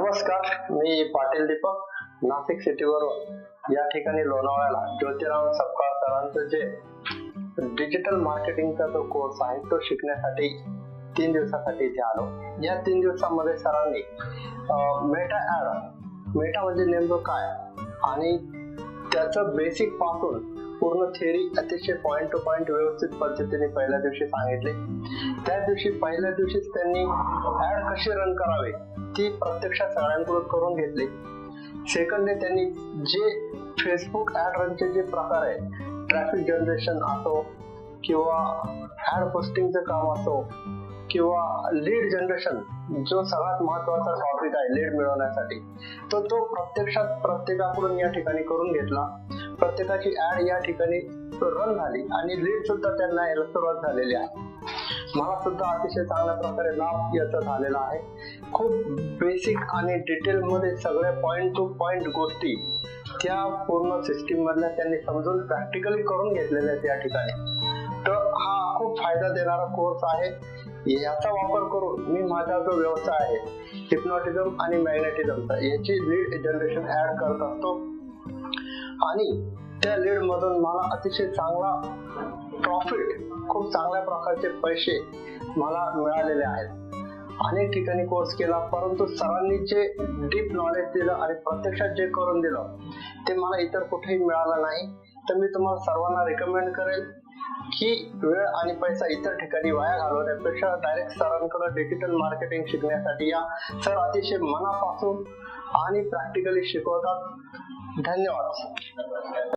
नमस्कार, मी पाटील दीपक नाशिक सिटीवरून या ठिकाणी लोणावळ्याला ज्योतिराव सपकाळ सरांचं जे डिजिटल मार्केटिंगचा जो कोर्स आहे तो शिकण्यासाठी 3 दिवसासाठी इथे आलो. या 3 दिवसांमध्ये सरांनी मेटा म्हणजे नेमकं काय आणि त्याचं बेसिक पासून पूर्ण थेअरी अतिशय पॉइंट टू पॉइंट व्यवस्थित पद्धतीने पहिल्या दिवशी सांगितले. त्या दिवशी पहिल्या दिवशीच त्यांनी ऍड कशी रन करावे ती प्रत्यक्षात सगळ्यांकडून करून घेतली. सेकंड डे त्यांनी जे फेसबुक ऍड रनचे जे प्रकार आहे, ट्रॅफिक जनरेशन असो किंवा ऍड पोस्टिंगचं काम असो किंवा लीड जनरेशन, जो सगळ्यात महत्वाचा टॉपिक आहे लीड मिळवण्यासाठी, तो प्रत्यक्षात प्रत्येकाकडून या ठिकाणी करून घेतला. प्रत्येकाची ऍड या ठिकाणी रन झाली आणि लीड सुद्धा त्यांना यायला सुरुवात झालेली आहे. मला सुद्धा अतिशय चांगल्या प्रकारे लाभ याचा झालेला आहे. खूप बेसिक आणि डिटेल मध्ये सगळ्या पॉइंट टू पॉइंट गोष्टी त्या पूर्ण सिस्टीम मधल्या त्यांनी समजून प्रॅक्टिकली करून घेतलेल्या आहेत या ठिकाणी. तर हा खूप फायदा देणारा कोर्स आहे. याचा वापर करून मी माझा जो व्यवसाय आहे हिप्नॉटिझम आणि मॅग्नेटिझमचा, याची लीड जनरेशन ऍड करत असतो आणि त्या लीड मधून मला अतिशय चांगला प्रॉफिट, खूप चांगल्या प्रकारचे पैसे मला मिळालेले आहेत. अनेक ठिकाणी कोर्स केला, परंतु सरांनी जे डीप नॉलेज दिलं आणि प्रत्यक्षात जे करून दिलं ते मला इतर कुठेही मिळालं नाही. तर मी तुम्हाला सर्वांना रिकमेंड करेल की वेळ आणि पैसा इतर ठिकाणी वाया घालवण्यापेक्षा डायरेक्ट सरांकडे डिजिटल मार्केटिंग शिकण्यासाठी या. सर अतिशय मनापासून आणि प्रॅक्टिकली शिकवतात. धन्यवाद.